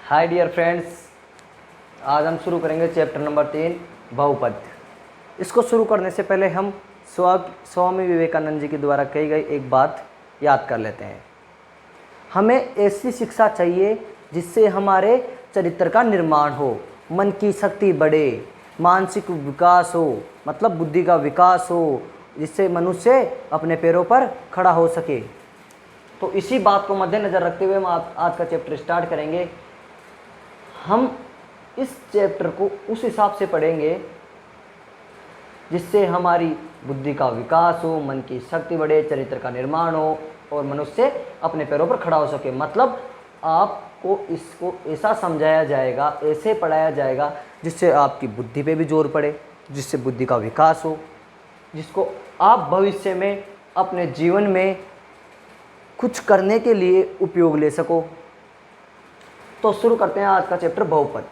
Hi dear friends, आज हम शुरू करेंगे चैप्टर नंबर 3 बहुपद। इसको शुरू करने से पहले हम स्वामी विवेकानंद जी के द्वारा कही गई एक बात याद कर लेते हैं। हमें ऐसी शिक्षा चाहिए जिससे हमारे चरित्र का निर्माण हो, मन की शक्ति बढ़े, मानसिक विकास हो, मतलब बुद्धि का विकास हो, जिससे मनुष्य अपने पैरों पर खड़ा हो सके। तो इसी बात को मद्देनज़र रखते हुए हम आज का चैप्टर स्टार्ट करेंगे। हम इस चैप्टर को उस हिसाब से पढ़ेंगे जिससे हमारी बुद्धि का विकास हो, मन की शक्ति बढ़े, चरित्र का निर्माण हो और मनुष्य अपने पैरों पर खड़ा हो सके। मतलब आपको इसको ऐसा समझाया जाएगा, ऐसे पढ़ाया जाएगा जिससे आपकी बुद्धि पे भी जोर पड़े, जिससे बुद्धि का विकास हो, जिसको आप भविष्य में अपने जीवन में कुछ करने के लिए उपयोग ले सको। तो शुरू करते हैं आज का चैप्टर बहुपद।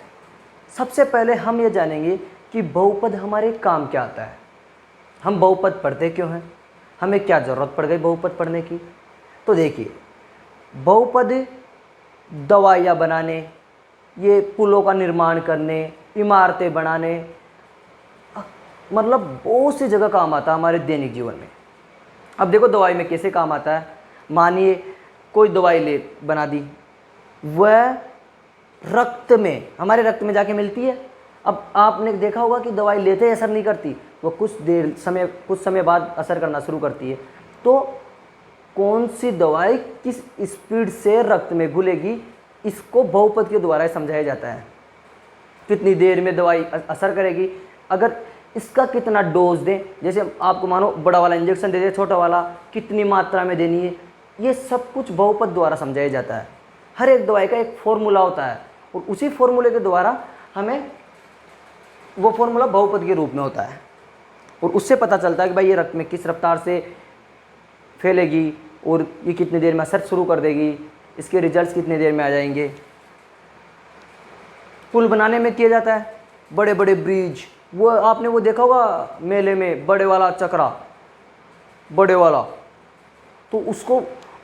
सबसे पहले हम ये जानेंगे कि बहुपद हमारे काम क्या आता है, हम बहुपद पढ़ते क्यों हैं, हमें क्या ज़रूरत पड़ गई बहुपद पढ़ने की। तो देखिए, बहुपद दवाइयाँ बनाने, ये पुलों का निर्माण करने, इमारतें बनाने, मतलब बहुत सी जगह काम आता है हमारे दैनिक जीवन में। अब देखो दवाई में कैसे काम आता है। मानिए कोई दवाई ले बना दी, वह रक्त में, हमारे रक्त में जाके मिलती है। अब आपने देखा होगा कि दवाई लेते ही असर नहीं करती, वो कुछ समय बाद असर करना शुरू करती है। तो कौन सी दवाई किस स्पीड से रक्त में घुलेगी, इसको बहुपद के द्वारा समझाया जाता है। कितनी देर में दवाई असर करेगी, अगर इसका कितना डोज दें, जैसे आपको मानो बड़ा वाला इंजेक्शन दे दे, छोटा वाला कितनी मात्रा में देनी है, ये सब कुछ बहुपद द्वारा समझाया जाता है। हर एक दवाई का एक फॉर्मूला होता है और उसी फॉर्मूले के द्वारा हमें वो फॉर्मूला बहुपद के रूप में होता है और उससे पता चलता है कि भाई ये रक्त में किस रफ्तार से फैलेगी और ये कितनी देर में असर शुरू कर देगी, इसके रिजल्ट्स कितनी देर में आ जाएंगे। पुल बनाने में किया जाता है, बड़े बड़े ब्रिज, वो आपने वो देखा होगा मेले में, बड़े वाला चक्रा, बड़े वाला, तो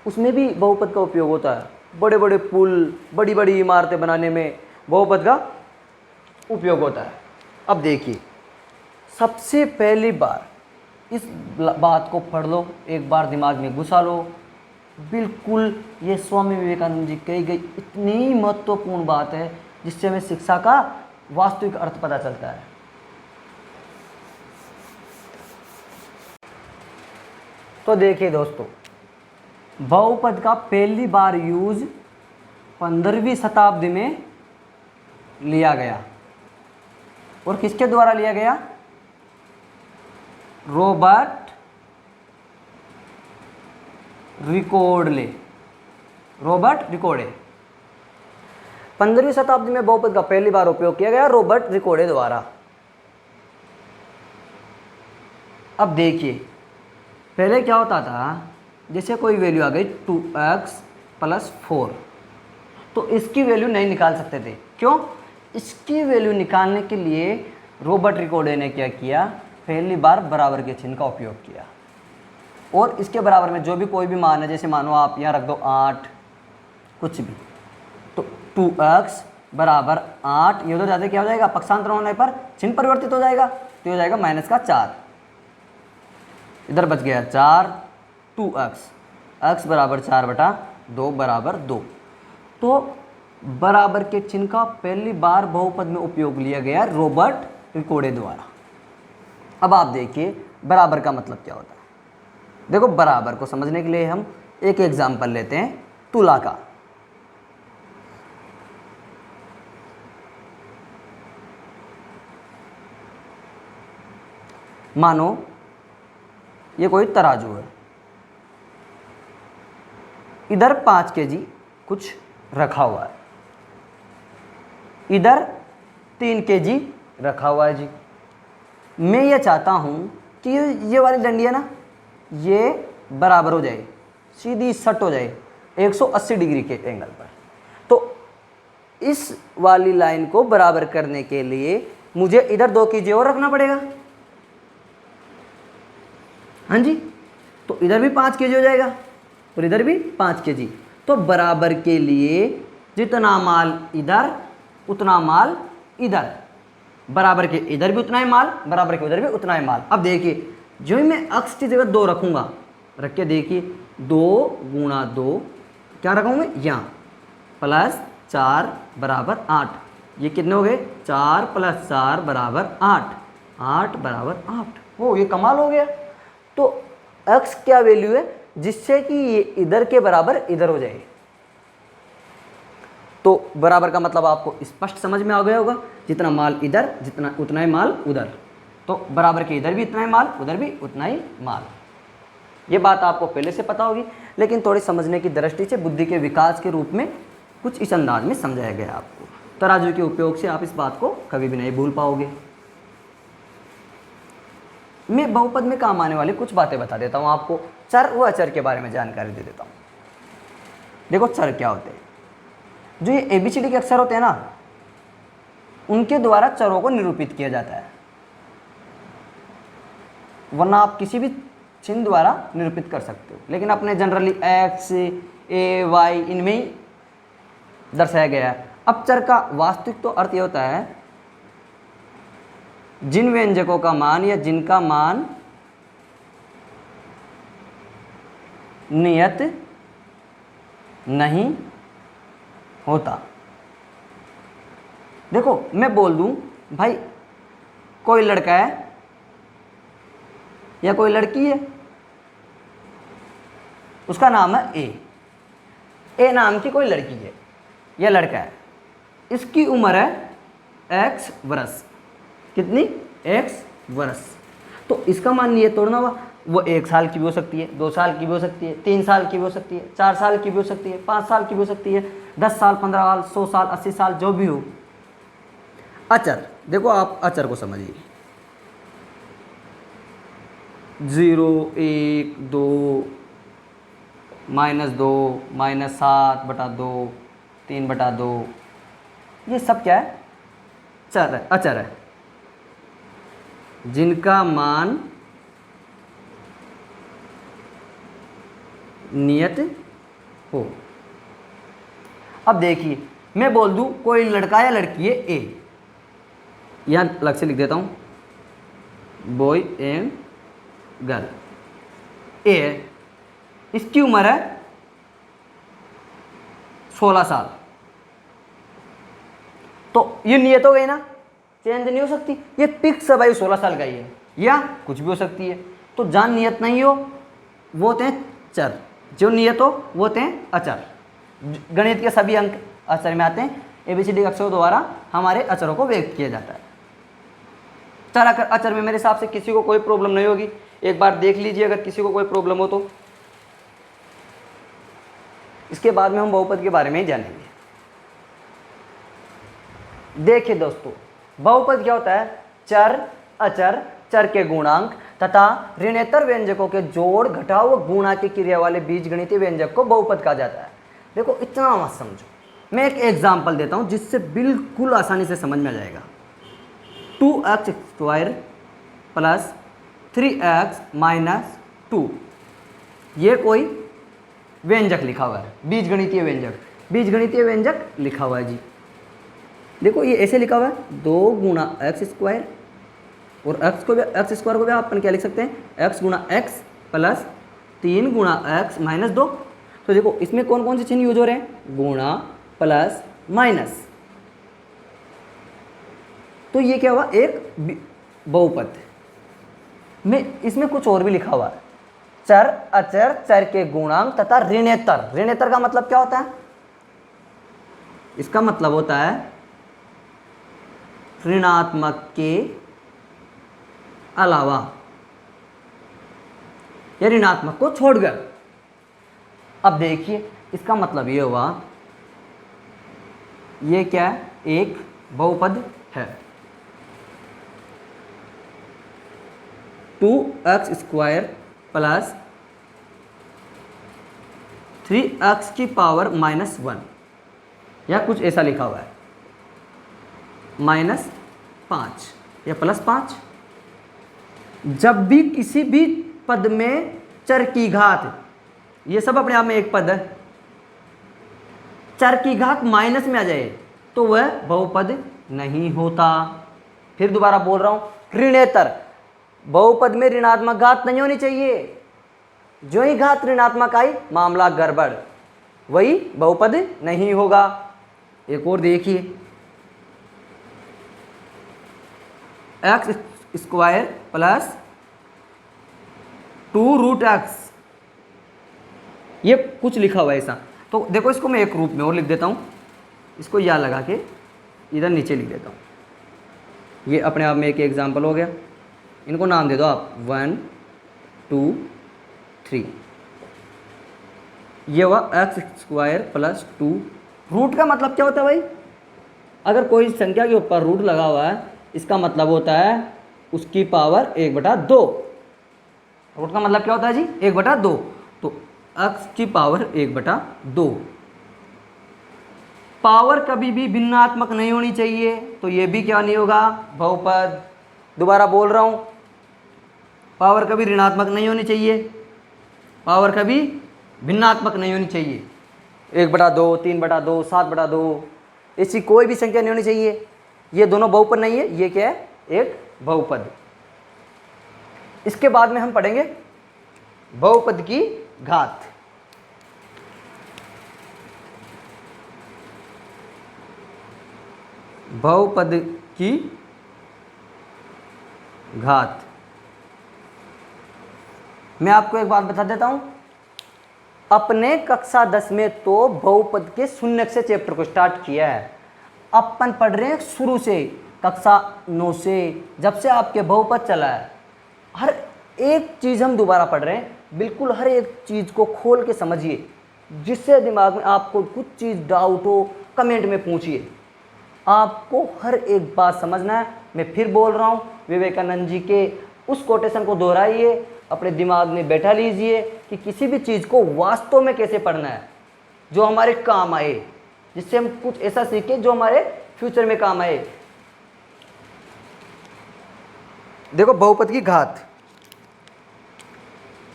उसमें भी बहुपद का उपयोग होता है। बड़े बड़े पुल, बड़ी बड़ी इमारतें बनाने में बहुपद का उपयोग होता है। अब देखिए, सबसे पहली बार इस बात को पढ़ लो, एक बार दिमाग में घुसा लो, बिल्कुल ये स्वामी विवेकानंद जी कही गई इतनी महत्वपूर्ण बात है जिससे हमें शिक्षा का वास्तविक अर्थ पता चलता है। तो देखिए दोस्तों, बहुपद का पहली बार यूज 15वीं शताब्दी में लिया गया और किसके द्वारा लिया गया? रॉबर्ट रिकॉर्डे। 15वीं शताब्दी में बहुपद का पहली बार उपयोग किया गया रॉबर्ट रिकॉर्डे द्वारा। अब देखिए, पहले क्या होता था, जैसे कोई वैल्यू आ गई 2x + 4, तो इसकी वैल्यू नहीं निकाल सकते थे। क्यों? इसकी वैल्यू निकालने के लिए रॉबर्ट रिकॉर्डे ने क्या किया, पहली बार बराबर के चिन्ह का उपयोग किया और इसके बराबर में जो भी कोई भी मान है, जैसे मानो आप यहाँ रख दो 8, कुछ भी, तो 2x = 8, ये तो ज़्यादा क्या हो जाएगा, पक्षांतर होने पर चिन्ह परिवर्तित हो जाएगा, तो हो जाएगा -4, इधर बच गया 4, 2x, x = 4/2 = 2। तो बराबर के चिन्ह का पहली बार बहुपद में उपयोग लिया गया रॉबर्ट रिकॉर्डे द्वारा। अब आप देखिए बराबर का मतलब क्या होता है। देखो, बराबर को समझने के लिए हम एक एग्जाम्पल लेते हैं तुला का। मानो ये कोई तराजू है, इधर 5 kg कुछ रखा हुआ है, इधर 3 kg रखा हुआ है जी। मैं ये चाहता हूँ कि ये वाली डंडी है ना, ये बराबर हो जाए, सीधी सट हो जाए 180 डिग्री के एंगल पर। तो इस वाली लाइन को बराबर करने के लिए मुझे इधर 2 kg और रखना पड़ेगा। हाँ जी, तो इधर भी 5 kg हो जाएगा और इधर भी 5 kg। तो बराबर के लिए जितना माल इधर उतना माल इधर, बराबर के इधर भी उतना ही माल, बराबर के उधर भी उतना ही माल। अब देखिए जो ही मैं अक्स की जगह 2 रखूंगा, रख के देखिए 2 गुणा 2 क्या रखूंगा यहाँ प्लस 4 बराबर 8, ये कितने हो गए 4 + 4 बराबर 8, 8 बराबर 8। हो ये कमाल हो गया। तो x क्या वैल्यू है जिससे कि ये इधर के बराबर इधर हो जाए। तो बराबर का मतलब आपको स्पष्ट समझ में आ गया होगा, जितना माल इधर जितना उतना ही माल उधर, तो बराबर के इधर भी इतना ही माल उधर भी उतना ही माल। ये बात आपको पहले से पता होगी, लेकिन थोड़ी समझने की दृष्टि से बुद्धि के विकास के रूप में कुछ इस अंदाज में समझाया गया आपको। तराजू के उपयोग से आप इस बात को कभी भी नहीं भूल पाओगे। मैं बहुपद में काम आने वाली कुछ बातें बता देता हूँ आपको, चर व अचर के बारे में जानकारी दे देता हूँ। देखो चर क्या होते हैं, जो ये ABCD के अक्षर होते हैं ना, उनके द्वारा चरों को निरूपित किया जाता है, वरना आप किसी भी चिन्ह द्वारा निरूपित कर सकते हो, लेकिन अपने जनरली x, a, y इनमें ही दर्शाया गया है। अब चर का वास्तविक तो अर्थ ये होता है जिन व्यंजकों का मान या जिनका मान नियत नहीं होता। देखो मैं बोल दूं भाई कोई लड़का है या कोई लड़की है, उसका नाम है ए नाम की कोई लड़की है या लड़का है, इसकी उम्र है x वर्ष, कितनी x वर्ष। तो इसका मान ये तोड़ना हुआ, वो 1 साल की भी हो सकती है, 2 साल की भी हो सकती है, 3 साल की भी हो सकती है, 4 साल की भी हो सकती है, 5 साल की भी हो सकती है, 10 साल, 15 साल, 100 साल, 80 साल, जो भी हो। अचर, देखो आप अचर को समझिए, 0, 1, 2, -2, -7/2, 3/2, ये सब क्या है चर है, अचर है, जिनका मान नियत हो। अब देखिए मैं बोल दूं कोई लड़का या लड़की है ए, यहां अलग से लिख देता हूं बॉय एंड गर्ल, ए है, इसकी उम्र है 16 साल, तो ये नियत हो गई ना, चेंज नहीं हो सकती, ये फिक्स है भाई 16 साल का ही है, या कुछ भी हो सकती है। तो जहां नियत नहीं हो वो होते हैं चर, जो नियत हो वो होते हैं अचर। गणित के सभी अंक अचर में आते हैं, ABCD अक्षरों द्वारा हमारे अचरों को व्यक्त किया जाता है। चर अचर में मेरे हिसाब से किसी को कोई प्रॉब्लम नहीं होगी, एक बार देख लीजिए अगर किसी को कोई प्रॉब्लम हो तो। इसके बाद में हम बहुपद के बारे में ही जानेंगे। देखिए दोस्तों, बहुपद क्या होता है, चर अचर, चर के गुणांक तथा ऋणेतर व्यंजकों के जोड़ घटाव व गुणा की क्रिया वाले बीजगणितीय व्यंजक को बहुपद कहा जाता है। देखो इतना मत समझो, मैं एक एग्जांपल देता हूं जिससे बिल्कुल आसानी से समझ में आ जाएगा। 2x² + 3x - 2, ये कोई व्यंजक लिखा हुआ है, बीजगणितीय व्यंजक, बीजगणितीय व्यंजक लिखा हुआ है जी। देखो ये ऐसे लिखा हुआ है 2 × x² और x² को भी अपन क्या लिख सकते हैं, x × x + 3 × x - 2। तो देखो इसमें कौन कौन से चिन्ह यूज हो रहे हैं, गुणा प्लस माइनस, तो ये क्या हुआ एक बहुपद में। इसमें कुछ और भी लिखा हुआ है, चर अचर, चर के गुणांक तथा ऋणेतर। ऋणेतर का मतलब क्या होता है, इसका मतलब होता है ऋणात्मक के अलावा या ऋणात्मक को छोड़कर। अब देखिए इसका मतलब ये हुआ, ये क्या है, एक बहुपद है। 2x² + 3x⁻⁻1 या कुछ ऐसा लिखा हुआ है, -5 या +5। जब भी किसी भी पद में चर की घात, ये सब अपने आप में एक पद है, चर की घात माइनस में आ जाए तो वह बहुपद नहीं होता। फिर दोबारा बोल रहा हूं, ऋणेतर, बहुपद में ऋणात्मक घात नहीं होनी चाहिए। जो ही घात ऋणात्मक आई मामला गड़बड़, वही बहुपद नहीं होगा। एक और देखिए, एक्स स्क्वायर प्लस 2√x, ये कुछ लिखा हुआ है ऐसा। तो देखो इसको मैं एक रूप में और लिख देता हूँ, इसको या लगा के इधर नीचे लिख देता हूँ। ये अपने आप में एक एग्जाम्पल हो गया। इनको नाम दे दो आप 1 2 3। ये हुआ x² प्लस 2। रूट का मतलब क्या होता है भाई? अगर कोई संख्या के ऊपर रूट लगा हुआ है इसका मतलब होता है उसकी पावर 1/2। रूट का मतलब क्या होता है जी? 1/2। तो x की पावर 1/2। पावर कभी भी भिन्नात्मक नहीं होनी चाहिए, तो ये भी क्या नहीं होगा? बहुपद। दोबारा बोल रहा हूं, पावर कभी ऋणात्मक नहीं होनी चाहिए, पावर कभी भिन्नात्मक नहीं होनी चाहिए। 1/2, 3/2, 7/2, ऐसी कोई भी संख्या नहीं होनी चाहिए। ये दोनों बहुपद नहीं है, ये क्या है? एक बहुपद। इसके बाद में हम पढ़ेंगे बहुपद की घात। बहुपद की घात। मैं आपको एक बात बता देता हूं, अपने कक्षा 10 में तो बहुपद के शून्य से चैप्टर को स्टार्ट किया है। अपन पढ़ रहे हैं शुरू से, कक्षा 9 से, जब से आपके बहुपद चला है। हर एक चीज़ हम दोबारा पढ़ रहे हैं, बिल्कुल हर एक चीज़ को खोल के समझिए। जिससे दिमाग में आपको कुछ चीज़ डाउट हो कमेंट में पूछिए। आपको हर एक बात समझना है। मैं फिर बोल रहा हूँ, विवेकानंद जी के उस कोटेशन को दोहराइए, अपने दिमाग में बैठा लीजिए कि किसी भी चीज़ को वास्तव में कैसे पढ़ना है जो हमारे काम आए, जिससे हम कुछ ऐसा सीखें जो हमारे फ्यूचर में काम आए। देखो बहुपद की घात,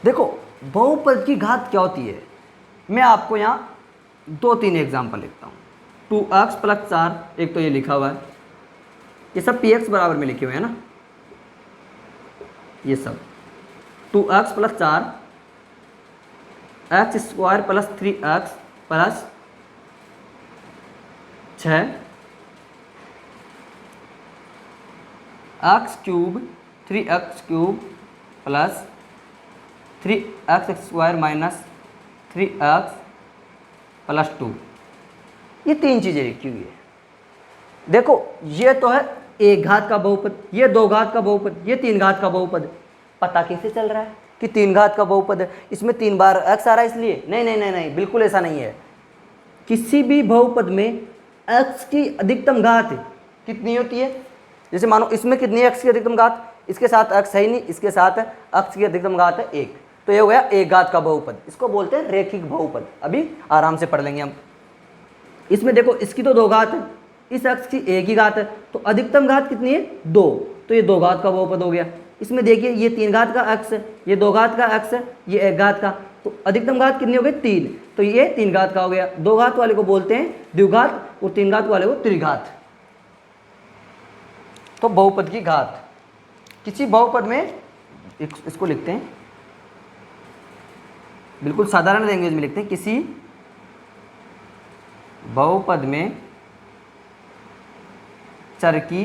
देखो बहुपद की घात क्या होती है। मैं आपको यहाँ 2-3 एग्जाम्पल लिखता हूँ। 2x + 4, एक तो ये लिखा हुआ है, ये सब px बराबर में लिखे हुए हैं ना, ये सब 2x + 4, x² + 3x + 6, x³ 3x³ + 3x² - 3x + 2, ये 3 चीज़ें लिखी हुई है। देखो ये तो है एक घात का बहुपद, ये 2 घात का बहुपद, ये 3 घात का बहुपद। पता कैसे चल रहा है कि 3 घात का बहुपद है? इसमें 3 बार x आ रहा है इसलिए? नहीं नहीं नहीं नहीं, बिल्कुल ऐसा नहीं है। किसी भी बहुपद में x की अधिकतम घात कितनी होती है? जैसे मानो इसमें कितनी है x की अधिकतम घात? इसके साथ x है ही नहीं, इसके साथ x की अधिकतम घात है 1, तो ये हो गया एक घात का बहुपद। इसको बोलते हैं रेखिक बहुपद। अभी आराम से पढ़ लेंगे हम। इसमें देखो इसकी तो 2 घात है, इस x की 1 ही घात है, तो अधिकतम घात कितनी है? 2, तो ये 2 घात का बहुपद हो गया। इसमें देखिए ये 3 घात का x है, ये 2 घात का x है, ये 1 घात का, तो अधिकतम घात कितनी हो गई? 3, तो ये 3 घात का हो गया। 2 घात वाले को बोलते हैं द्विघात और 3 घात वाले को त्रिघात। तो बहुपद की घात, किसी बहुपद में इसको लिखते हैं बिल्कुल साधारण लैंग्वेज में लिखते हैं, किसी बहुपद में चर की,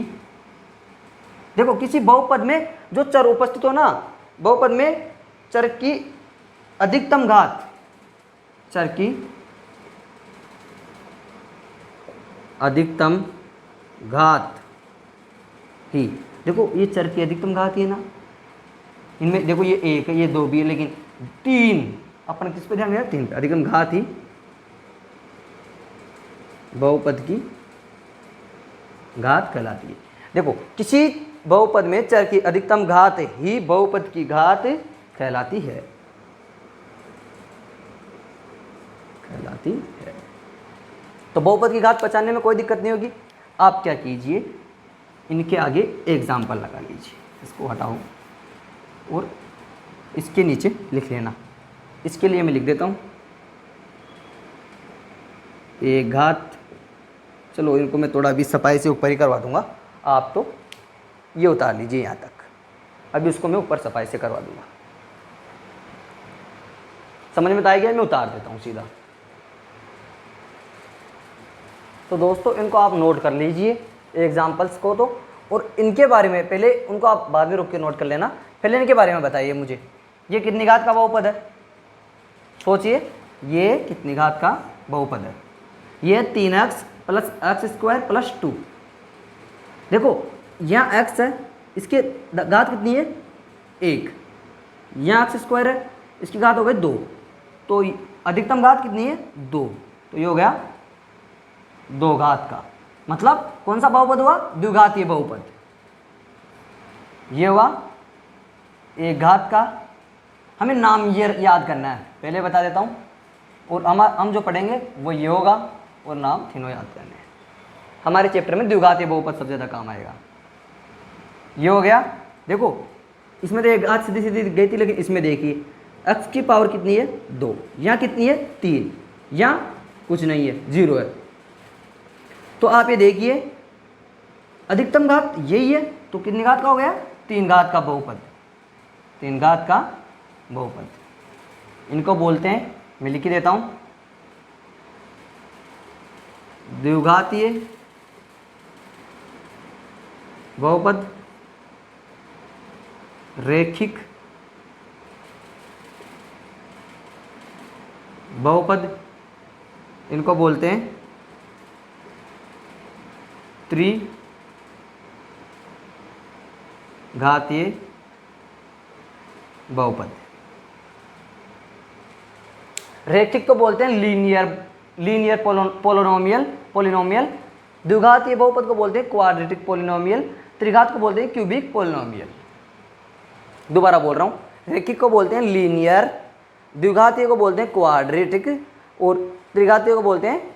देखो किसी बहुपद में जो चर उपस्थित हो ना, बहुपद में चर की अधिकतम घात, चर की अधिकतम घात ही, देखो ये चर की अधिकतम घात ही है ना। इनमें देखो ये 1 है, ये 2 भी है, लेकिन 3, अपन किस पे ध्यान दें? 3 पे। अधिकतम घात ही बहुपद की घात कहलाती है। देखो किसी बहुपद में चर की अधिकतम घात ही बहुपद की घात कहलाती है, कहलाती है। तो बहुपद की घात पहचानने में कोई दिक्कत नहीं होगी। आप क्या कीजिए, इनके आगे एग्जाम्पल लगा लीजिए, इसको हटाओ और इसके नीचे लिख लेना। इसके लिए मैं लिख देता हूँ एक घात, चलो इनको मैं थोड़ा अभी सफाई से ऊपर ही करवा दूंगा, आप तो ये उतार लीजिए यहाँ तक, अभी उसको मैं ऊपर सफाई से करवा दूंगा। समझ में तो आ गया, मैं उतार देता हूँ सीधा। तो दोस्तों इनको आप नोट कर लीजिए एग्जाम्पल्स को तो, और इनके बारे में पहले उनको आप बाद में रुक के नोट कर लेना, पहले इनके बारे में बताइए मुझे, ये कितनी घात का बहुपद है? सोचिए, ये कितनी घात का बहुपद है? ये 3x plus x square plus 2। देखो यहाँ x है, इसके घात कितनी है? 1। यहाँ एक्स स्क्वायर है, इसकी घात हो गई 2, तो अधिकतम घात कितनी है? 2, तो ये हो गया 2 घात का। मतलब कौन सा बहुपद हुआ? द्विघातीय बहुपद। ये हुआ 1 घात का। हमें नाम ये याद करना है, पहले बता देता हूँ, और हम जो पढ़ेंगे वो ये होगा, और नाम तीनों याद करने हैं। हमारे चैप्टर में द्विघातीय बहुपद सबसे ज़्यादा काम आएगा। ये हो गया। देखो इसमें तो 1 घात सीधी सीधी गई थी, लेकिन इसमें देखिए x की पावर कितनी है? 2। यहाँ कितनी है? 3। यहाँ कुछ नहीं है, 0 है। तो आप ये देखिए अधिकतम घात यही है, तो कितनी घात का हो गया? 3 घात का बहुपद। 3 घात का बहुपद इनको बोलते हैं, मैं लिख ही देता हूँ, द्विघातीय बहुपद, रैखिक बहुपद, इनको बोलते हैं त्रिघातीय बहुपद। रैखिक को बोलते हैं लीनियर पोलिनोमियल। द्विघातीय बहुपद को बोलते हैं क्वाड्रेटिक पोलिनोमियल। त्रिघात को बोलते हैं क्यूबिक पोलिनोमियल। दोबारा बोल रहा हूँ, रैखिक को बोलते हैं लीनियर, द्विघातीय को बोलते हैं क्वाड्रेटिक, और त्रिघातीय को बोलते हैं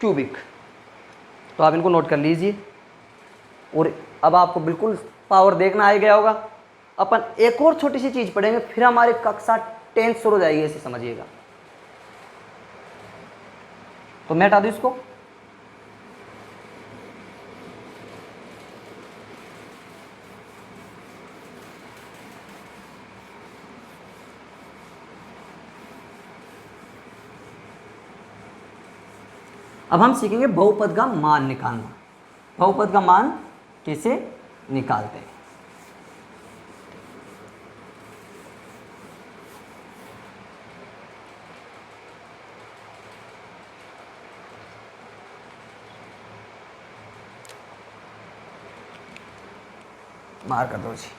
क्यूबिक। तो आप इनको नोट कर लीजिए। और अब आपको बिल्कुल पावर देखना आ गया होगा। अपन एक और छोटी सी चीज़ पढ़ेंगे, फिर हमारी कक्षा 10 शुरू हो जाएगी, ऐसे समझिएगा। तो मैं हटा दूँ इसको। अब हम सीखेंगे बहुपद का मान निकालना। बहुपद का मान कैसे निकालते हैं? मार कर दो जी।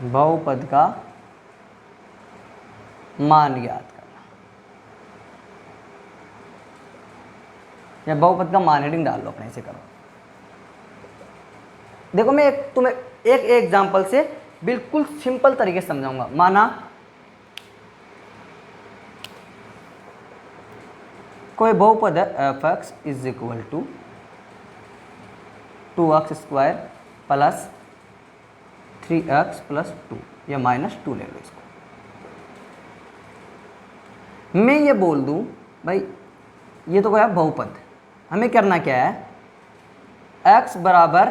बहुपद का मान ज्ञात करना, या बहुपद का मान हेडिंग डाल लो अपने से करो। देखो मैं तुम्हें एक एग्जांपल से बिल्कुल सिंपल तरीके से समझाऊंगा। माना कोई बहुपद है f(x) is equal to 2x square plus 3x plus 2, या माइनस 2 ले लो इसको। मैं ये बोल दूं भाई ये तो क्या बहुपद, हमें करना क्या है? x बराबर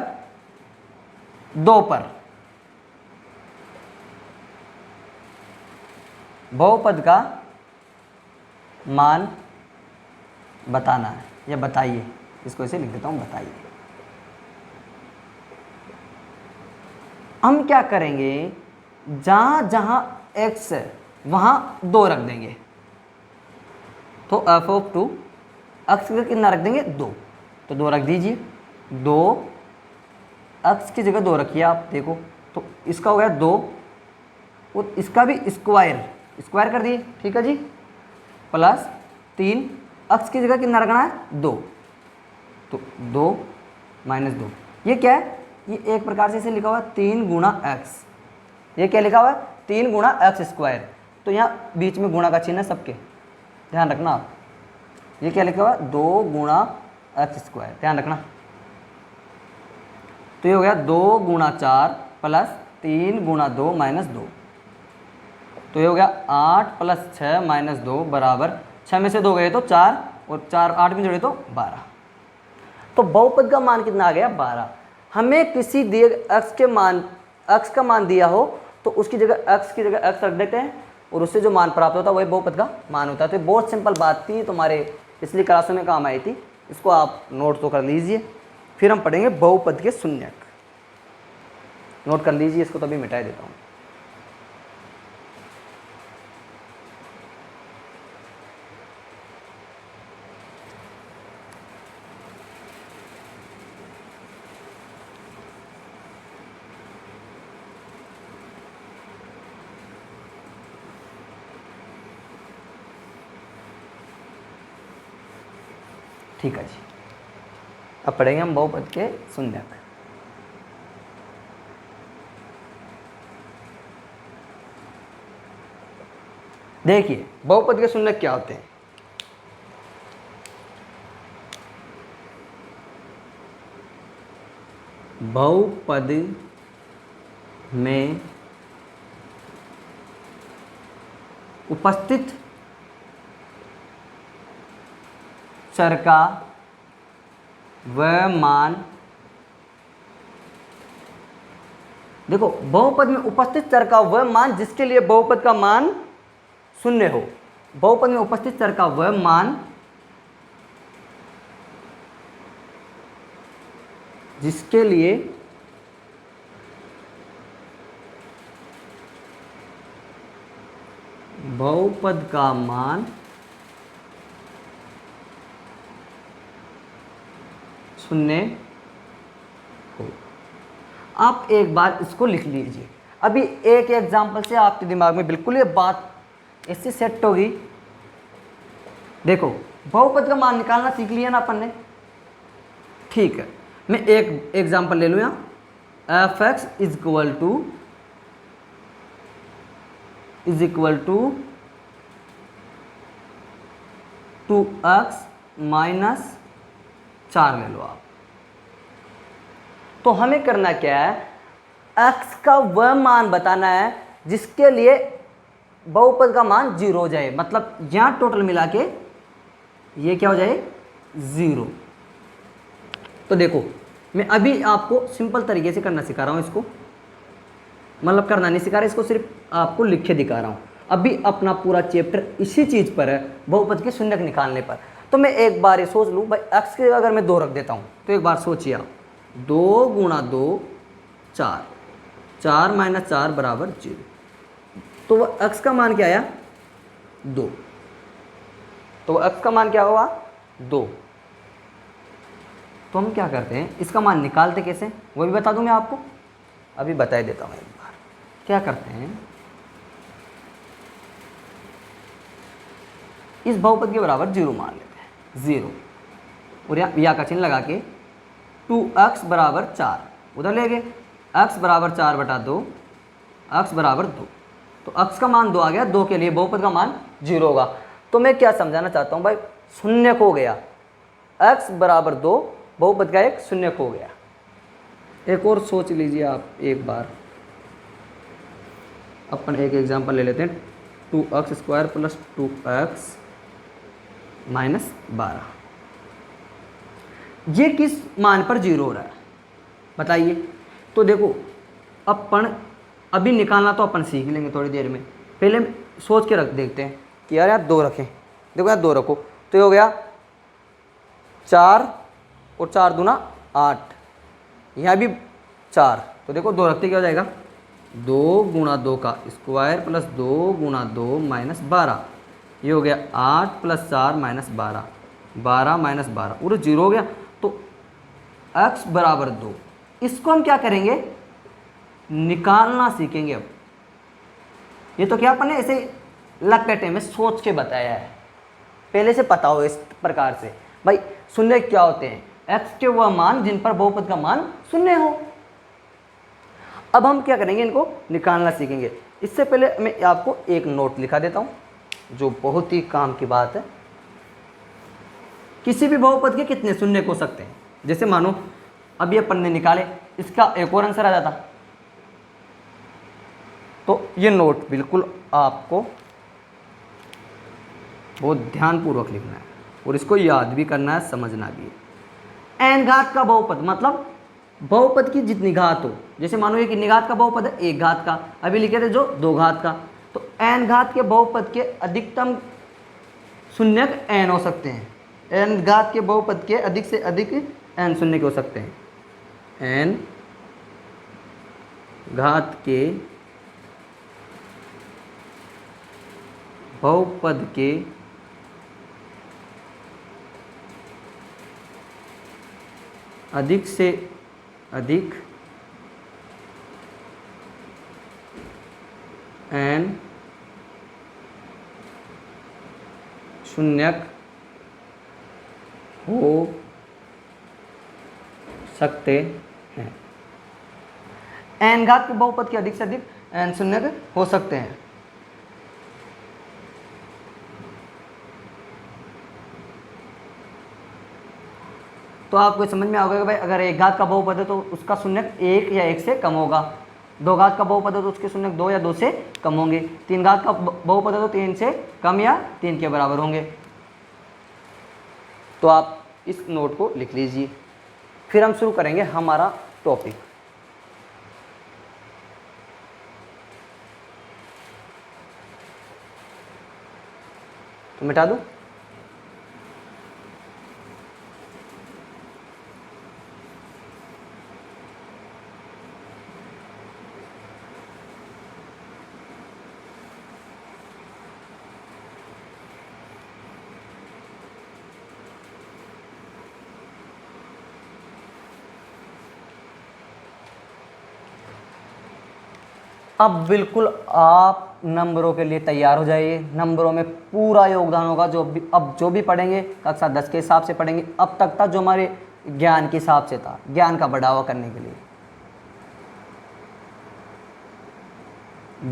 2 पर बहुपद का मान बताना है, या बताइए। इसको ऐसे लिख देता हूं, बताइए। हम क्या करेंगे, जहां जहां x है वहां 2 रख देंगे। तो f(2) x की जगह कितना रख देंगे? 2। तो 2 रख दीजिए। 2 x की जगह 2 रखिए आप, देखो तो इसका हो गया 2, और इसका भी स्क्वायर कर दिए, ठीक है जी। प्लस 3 x की जगह कितना रखना है? 2। तो 2 माइनस 2, ये क्या है? ये एक प्रकार से इसे लिखा हुआ है 3 गुणा x। ये क्या लिखा हुआ है? 3 गुणा x स्क्वायर। तो यहाँ बीच में गुणा का चिन्ह है सबके, ध्यान रखना आप। ये क्या लिखा हुआ है? 2 गुणा x स्क्वायर, ध्यान रखना। तो ये हो गया 2 गुणा 4 प्लस 3 गुणा 2 माइनस 2। तो ये हो गया 8 + 6 - 2 बराबर 6 में से 2 गए तो 4 और 4 8 में जोड़े तो 12। तो बहुपद का मान कितना आ गया 12। हमें किसी दिए x का मान दिया हो तो उसकी जगह x की जगह x रख देते हैं और उससे जो मान प्राप्त होता है वही बहुपद का मान होता है। तो ये बहुत सिंपल बात थी, तुम्हारे पिछली क्लासों में काम आई थी, इसको आप नोट तो कर लीजिए। फिर हम पढ़ेंगे बहुपद के शून्यक, नोट कर लीजिए इसको, तभी मिटा देता हूँ। ठीक है जी, अब पढ़ेंगे हम बहुपद के शून्यक। देखिए बहुपद के शून्यक क्या होते हैं। बहुपद में उपस्थित चर का वह मान, देखो बहुपद में उपस्थित चर का वह मान जिसके लिए बहुपद का मान शून्य हो। बहुपद में उपस्थित चर का वह मान जिसके लिए बहुपद का मान शून्य हो। आप एक बार इसको लिख लीजिए। अभी एक एग्जांपल से आपके दिमाग में बिल्कुल ये बात ऐसे सेट होगी। देखो बहुपद का मान निकालना सीख लिया ना अपन ने, ठीक है। मैं एक एग्जांपल ले लूँ यहाँ, f(x) is equal to 2x - 4 ले लो आप। तो हमें करना क्या है, x का वह मान बताना है जिसके लिए बहुपद का मान 0 हो जाए, मतलब यहाँ टोटल मिला के ये क्या हो जाए 0। तो देखो मैं अभी आपको सिंपल तरीके से करना सिखा रहा हूँ इसको, मतलब करना नहीं सिखा रहा, इसको सिर्फ आपको लिख के दिखा रहा हूँ। अभी अपना पूरा चैप्टर इसी चीज़ पर है, बहुपद के शून्यक निकालने पर। तो मैं एक बार ये सोच लूँ भाई x के अगर मैं 2 रख देता हूँ, तो एक बार सोचिए आप, 2 × 2 4, 4 - 4 बराबर 0। तो वह x का मान क्या आया 2, तो वह x का मान क्या हुआ 2। तो हम क्या करते हैं, इसका मान निकालते कैसे वो भी बता दूं मैं आपको, अभी बता देता हूँ एक बार। क्या करते हैं, इस बहुपद के बराबर 0 मान लेते हैं, 0 और या का चिन्ह लगा के 2x बराबर 4 उधर ले गए, x बराबर 4/2, x बराबर 2। तो x का मान 2 आ गया, 2 के लिए बहुपद का मान 0 होगा। तो मैं क्या समझाना चाहता हूँ भाई, शून्य हो गया, x बराबर 2 बहुपद का एक शून्य हो गया। एक और सोच लीजिए आप एक बार, अपन एक एग्जांपल ले लेते हैं, 2x² + 2x - 12। ये किस मान पर 0 हो रहा है बताइए। तो देखो अपन अभी निकालना तो अपन सीख लेंगे थोड़ी देर में, पहले सोच के रख देखते हैं कि यार 2 रखें। देखो यार 2 रखो तो ये हो गया 4 और 4 दूना 8, यहाँ भी 4, तो देखो 2 रखते क्या हो जाएगा 2 × 2 का स्क्वायर + 2 × 2 - 12, ये हो गया 8 + 4 - 12, 12 - 12 और 0 हो गया। तो x बराबर 2, इसको हम क्या करेंगे निकालना सीखेंगे। अब ये तो क्या अपन ने ऐसे लपेटे में सोच के बताया है, पहले से पता हो इस प्रकार से भाई शून्य क्या होते हैं, x के वह मान जिन पर बहुपद का मान शून्य हो। अब हम क्या करेंगे, इनको निकालना सीखेंगे। इससे पहले मैं आपको एक नोट लिखा देता हूँ जो बहुत ही काम की बात है। किसी भी बहुपद के कितने शून्य हो सकते हैं, जैसे मानो अभी अपन ने निकाले, इसका एक और आंसर आ जाता तो ये नोट बिल्कुल आपको बहुत ध्यानपूर्वक लिखना है और इसको याद भी करना है, समझना भी है। एन घात का बहुपद मतलब बहुपद की जितनी घात हो, जैसे मानो ये कितनी घात का बहुपद है, एक घात का, अभी लिखे थे जो दो घात का, तो एन घात के बहुपद के अधिकतम शून्यक एन हो सकते हैं। एन घात के बहुपद के अधिक से अधिक एन शून्यक हो सकते हैं। एन घात के बहुपद के अधिक से अधिक एन शून्यक हो सकते हैं। एन घात के बहुपद के अधिक से अधिक एन शून्यक हो सकते हैं। तो आपको समझ में आ गया कि भाई अगर एक घात का बहुपद है तो उसका शून्यक एक या एक से कम होगा। दो घात का बहुपद है तो उसके शून्यक दो या दो से कम होंगे। तीन घात का बहुपद है तो तीन से कम या तीन के बराबर होंगे। तो आप इस नोट को लिख लीजिए, फिर हम शुरू करेंगे हमारा टॉपिक। तो मिटा दूं? अब बिल्कुल आप नंबरों के लिए तैयार हो जाइए। नंबरों में पूरा योगदान होगा जो भी पढ़ेंगे कक्षा 10 के हिसाब से पढ़ेंगे। अब तक था जो हमारे ज्ञान के हिसाब से था, ज्ञान का बढ़ावा करने के लिए।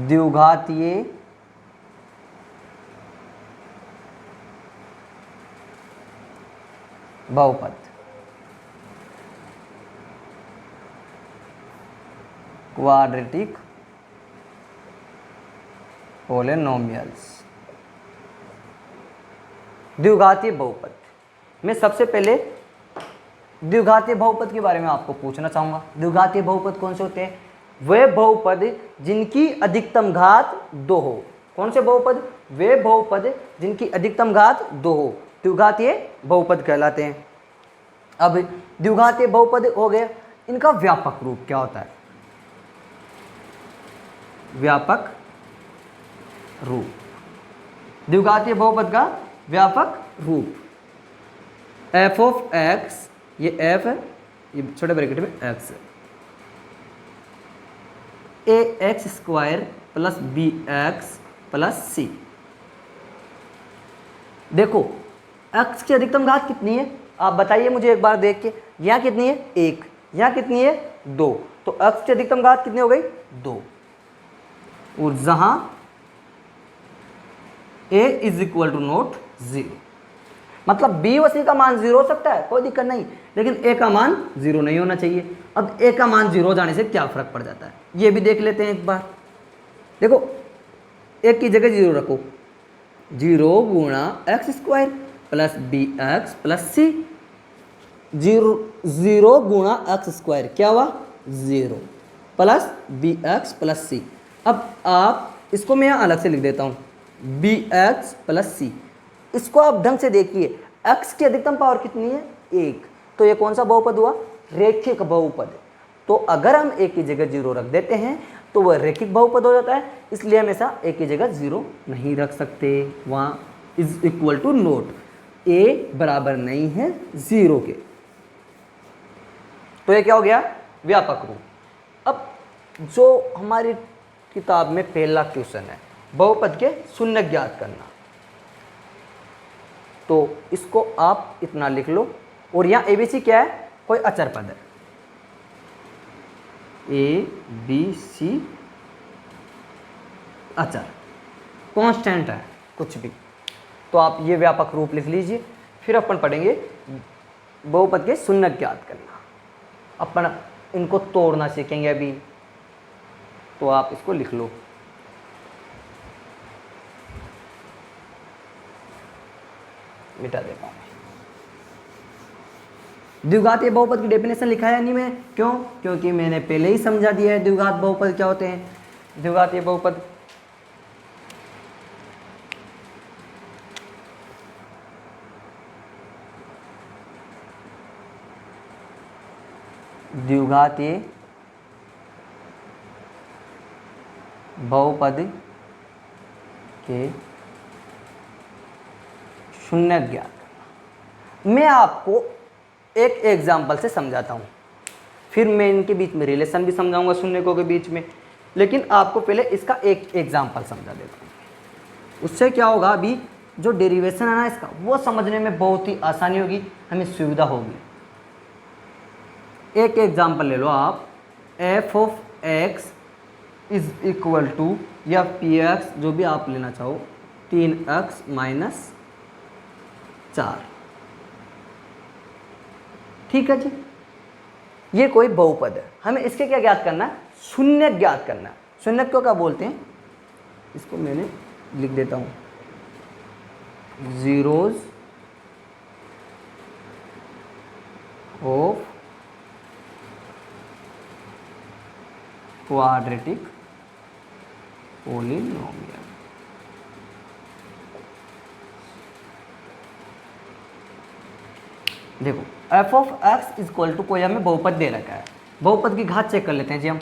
द्विघातीय बहुपद, क्वाड्रेटिक पॉलिनोमियल्स, द्विघातीय बहुपद। मैं सबसे पहले द्विघातीय बहुपद के बारे में आपको पूछना चाहूंगा। द्विघातीय बहुपद कौन से होते हैं? वे बहुपद जिनकी अधिकतम घात 2 हो। कौन से बहुपद? वे बहुपद जिनकी अधिकतम घात 2 हो, द्विघातीय बहुपद कहलाते हैं। अब द्विघातीय बहुपद हो गया, इनका व्यापक रूप क्या होता है? व्यापक रूप, द्विघातीय बहुपद का व्यापक रूप f ऑफ x, ये f है, ये छोटे ब्रैकेट में x है, ax square plus bx plus c। देखो x की अधिकतम घात कितनी है आप बताइए मुझे एक बार देख के। यहाँ कितनी है? 1। यहाँ कितनी है? 2। तो x की अधिकतम घात कितनी हो गई? 2। और जहां a is equal to not 0, मतलब b व c का मान 0 हो सकता है, कोई दिक्कत नहीं, लेकिन a का मान 0 नहीं होना चाहिए। अब a का मान 0 हो जाने से क्या फर्क पड़ जाता है ये भी देख लेते हैं एक बार। देखो एक की जगह 0 रखो, 0 गुणा x square plus b x plus c. 0 गुणा एक्स स्क्वायर क्या हुआ? 0 plus b x plus c. अब आप इसको मैं यहाँ अलग से लिख देता हूँ, बी एक्स प्लस सी। इसको आप ढंग से देखिए, x की अधिकतम पावर कितनी है? 1। तो ये कौन सा बहुपद हुआ? रेखिक बहुपद। तो अगर हम a की जगह 0 रख देते हैं तो वह रेखिक बहुपद हो जाता है, इसलिए हमेशा a की जगह 0 नहीं रख सकते। वहाँ is equal to not, a बराबर नहीं है 0 के। तो ये क्या हो गया? व्यापक रूप। अब जो हमारी किताब में पहला क्वेश्चन है, बहुपद के शून्य ज्ञात करना, तो इसको आप इतना लिख लो। और यहाँ ABC क्या है? कोई अचर पद है, ABC अचर, कांस्टेंट है कुछ भी। तो आप ये व्यापक रूप लिख लीजिए। फिर अपन पढ़ेंगे बहुपद के शून्य ज्ञात करना, अपन इनको तोड़ना सीखेंगे अभी। तो आप इसको लिख लो, मिटा देता हूँ। द्विघातीय बहुपद की डेफिनेशन लिखा है नहीं मैं, क्यों? क्योंकि मैंने पहले ही समझा दिया है द्विघात बहुपद क्या होते हैं। द्विघातीय बहुपद बहुपद के शून्य ज्ञात। मैं आपको एक एग्जाम्पल से समझाता हूँ, फिर मैं इनके बीच में रिलेशन भी समझाऊंगा शून्यकों के बीच में, लेकिन आपको पहले इसका एक एग्जाम्पल समझा देता हूँ। उससे क्या होगा, अभी जो डेरिवेशन है ना इसका, वो समझने में बहुत ही आसानी होगी, हमें सुविधा होगी। एक एग्जाम्पल ले लो आप, F of X is equal to या पी एक्स, जो भी आप लेना चाहो, 3x - 4। ठीक है जी, ये कोई बहुपद है। हमें इसके क्या ज्ञात करना है? शून्य ज्ञात करना है। शून्य को क्या बोलते हैं? इसको मैंने लिख देता हूं, जीरोज ऑफ क्वाड्रेटिक पोलिनोमियल। देखो F of X equal to कोई हमें बहुपद दे रखा है, बहुपद की घात चेक कर लेते हैं जी हम।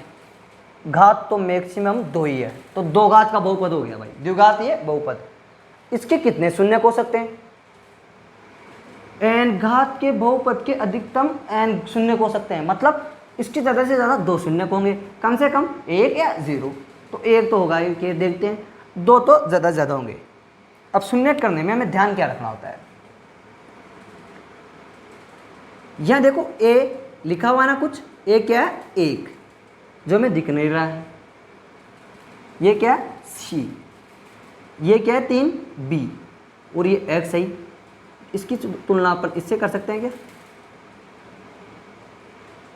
घात तो मैक्सिमम 2 ही है, तो 2 घात का बहुपद हो गया भाई, द्विघातीय बहुपद। इसके कितने शून्य हो सकते हैं? n घात के बहुपद के अधिकतम n शून्य हो सकते हैं, मतलब इसके ज़्यादा से ज़्यादा 2 शून्य होंगे, कम से कम 1 या 0। तो 1 तो होगा ही, देखते हैं, 2 तो ज़्यादा से ज़्यादा होंगे। अब शून्य करने में हमें ध्यान क्या रखना होता है? यहाँ देखो a लिखा हुआ है ना कुछ, a क्या है? 1, जो हमें दिख नहीं रहा है। ये क्या है? c। ये क्या है? 3 b, और ये x है। इसकी तुलना अपन इससे कर सकते हैं क्या?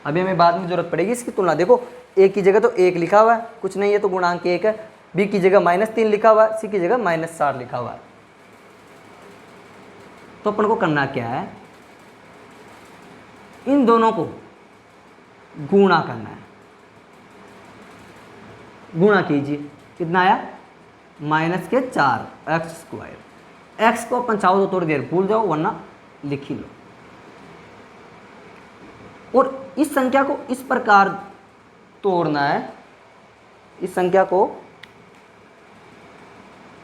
अभी हमें बाद में जरूरत पड़ेगी इसकी तुलना। देखो a की जगह तो 1 लिखा हुआ है, कुछ नहीं है तो गुणांक 1 है। b की जगह -3 लिखा हुआ है, c की जगह -4 लिखा हुआ है। तो अपन को करना क्या है? इन दोनों को गुणा करना है। गुणा कीजिए, कितना आया? -4x²। x को अपन चाहो तो थोड़ी देर भूल जाओ, वरना लिख ही लो। और इस संख्या को इस प्रकार तोड़ना है, इस संख्या को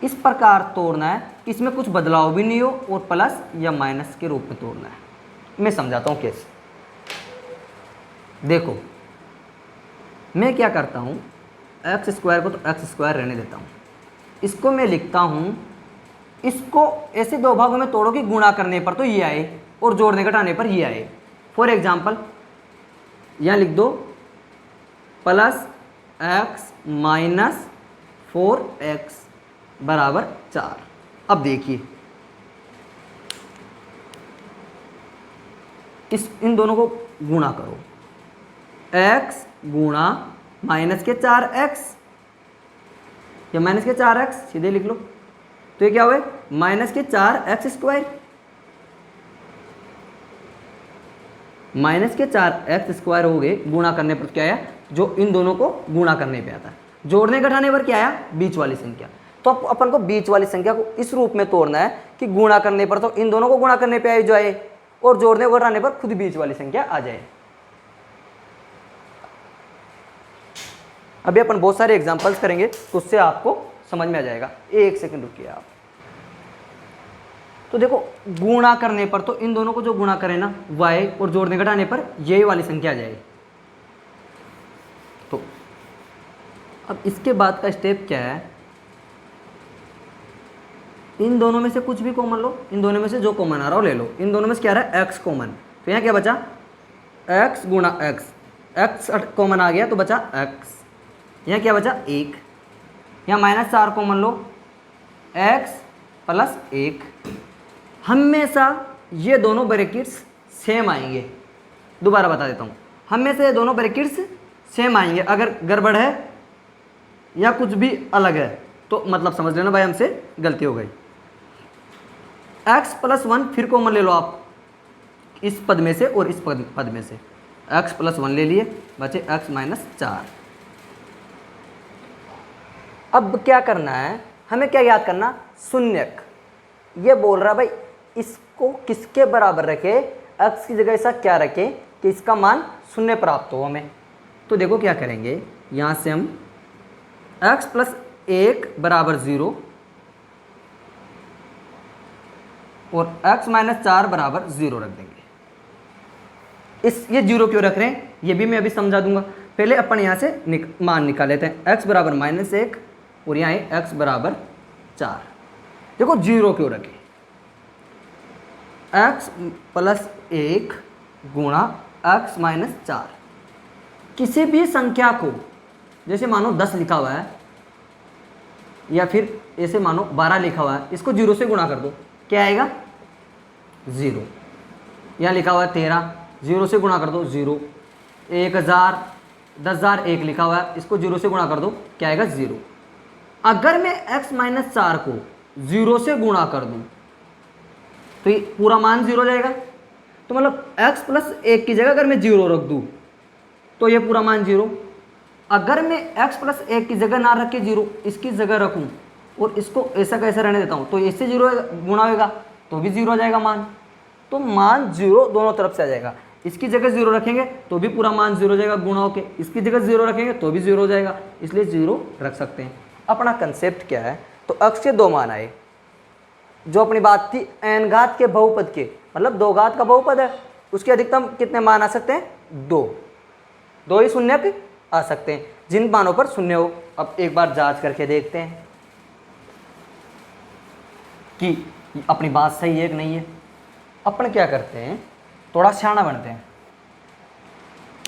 इस प्रकार तोड़ना है, इसमें कुछ बदलाव भी नहीं हो, और प्लस या माइनस के रूप में तोड़ना है। मैं समझाता हूँ कैसे। देखो मैं क्या करता हूँ, x² को तो x² रहने देता हूँ, इसको मैं लिखता हूँ, इसको ऐसे 2 भागों में तोड़ो कि गुणा करने पर तो ये आए और जोड़ने घटाने पर ये आए। फॉर एग्जाम्पल यहाँ लिख दो +x - 4x = 4। अब देखिए इन दोनों को गुणा करो, x गुणा -4x या -4x, सीधे लिख लो। तो ये क्या हुए? -4x²। -4x² हो गए, गुणा करने पर क्या आया? जो इन दोनों को गुणा करने पे आता है। जोड़ने घटाने पर क्या आया? बीच वाली संख्या। तो अपन को बीच वाली संख्या को इस रूप में तोड़ना है कि गुणा करने पर तो इन दोनों को गुणा करने पे आए जो आए, और जोड़ने घटाने पर खुद बीच वाली संख्या आ जाए। अभी अपन बहुत सारे एग्जांपल्स करेंगे तो उससे आपको समझ में आ जाएगा। 1 सेकंड रुकिए आप। तो देखो गुणा करने पर तो इन दोनों को जो गुणा करें ना y, और जोड़ने घटाने पर यही वाली संख्या आ जाएगी। तो अब इसके बाद का स्टेप क्या है? इन दोनों में से कुछ भी कॉमन लो, इन दोनों में से जो कॉमन आ रहा हो ले लो। इन दोनों में से क्या आ रहा है? x common. तो यहाँ क्या बचा? x गुणा x, x कॉमन आ गया तो बचा x। यहाँ क्या बचा? 1। यहाँ -4 कॉमन लो, x + 1। हमेशा ये दोनों ब्रैकेट्स सेम आएंगे। दोबारा बता देता हूँ, हमेशा ये दोनों ब्रैकेट्स सेम आएंगे। अगर गड़बड़ है या कुछ भी अलग है तो मतलब समझ लेना भाई हमसे गलती हो गई। x प्लस 1 फिर कॉमन ले लो आप इस पद में से और इस पद में से, x प्लस 1 ले लिए, बचे x माइनस 4। अब क्या करना है, हमें क्या याद करना, शून्यक। ये बोल रहा है भाई इसको किसके बराबर रखे, x की जगह ऐसा क्या रखें कि इसका मान शून्य प्राप्त हो हमें। तो देखो क्या करेंगे, यहाँ से हम x प्लस 1 बराबर 0 और x माइनस 4 बराबर 0 रख देंगे। ये 0 क्यों रख रहे हैं ये भी मैं अभी समझा दूंगा। पहले अपन यहाँ से मान निकाल लेते हैं, x बराबर -1 और यहाँ है x बराबर 4। देखो 0 क्यों रखें, x प्लस 1 गुणा x माइनस 4। किसी भी संख्या को, जैसे मानो 10 लिखा हुआ है या फिर ऐसे मानो 12 लिखा हुआ है, इसको 0 से गुणा कर दो, क्या आएगा 0। यहाँ लिखा हुआ है 13, 0 से गुणा कर दो 0। 1000, 10,001 लिखा हुआ है, इसको 0 से गुणा कर दो, क्या आएगा 0। अगर मैं x माइनस 4 को 0 से गुणा कर दूं तो ये पूरा मान 0 जाएगा। तो मतलब x प्लस 1 की जगह अगर मैं 0 रख दूं तो ये पूरा मान 0। अगर मैं x प्लस 1 की जगह ना रख के 0 इसकी जगह रखूं और इसको ऐसा कैसे रहने देता हूं तो इससे 0 गुणा होगा तो भी 0 आ जाएगा मान। तो मान 0 दोनों तरफ से आ जाएगा। इसकी जगह 0 रखेंगे तो भी पूरा मान 0 हो जाएगा गुणा होके, इसकी जगह 0 रखेंगे तो भी 0 हो जाएगा, इसलिए 0 रख सकते हैं। अपना कंसेप्ट क्या है, तो x के 2 मान आए, जो अपनी बात थी n घात के बहुपद के, मतलब 2 घात का बहुपद है, उसके अधिकतम कितने मान आ सकते हैं 2 ही शून्य आ सकते हैं जिन मानों पर शून्य हो। अब एक बार जांच करके देखते हैं कि अपनी बात सही है कि नहीं है। अपन क्या करते हैं, थोड़ा सियाना बनते हैं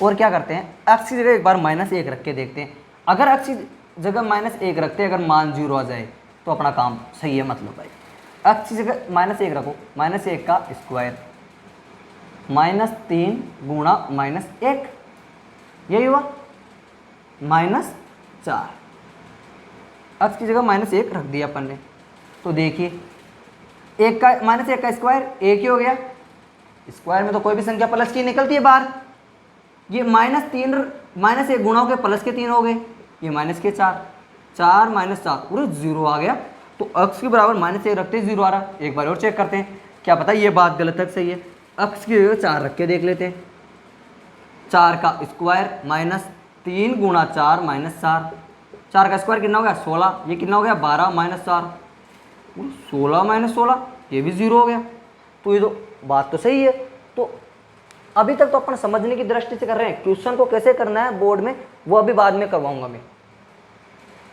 और क्या करते हैं, x की जगह एक बार -1 रख के देखते हैं। अगर x की जगह -1 रखते हैं, अगर मान 0 आ जाए तो अपना काम सही है। मतलब भाई x की जगह -1 रखो, -1 का स्क्वायर -3 गुणा -1, यही हुआ -4। x की जगह -1 रख दिया अपन ने, तो देखिए -1 का स्क्वायर 1 ही हो गया। स्क्वायर में तो कोई भी संख्या प्लस की निकलती है बाहर। ये -3 -1 गुणा हो गया, प्लस के 3 हो गए, ये माइनस के 4, 4 - 4 पूरे 0 आ गया। तो x के बराबर -1 रखते 0 आ रहा। एक बार और चेक करते हैं, क्या पता ये बात गलत है सही है। x की जगह 4 रख के देख लेते हैं, 4 का स्क्वायर -3 गुणा 4 -4, 4 का स्क्वायर कितना हो गया 16, ये कितना हो गया 12 - 4, 16 - 16 ये भी 0 हो गया। तो ये तो बात तो सही है। तो अभी तक तो अपन समझने की दृष्टि से कर रहे हैं, क्वेश्चन को कैसे करना है बोर्ड में वो अभी बाद में करवाऊंगा मैं।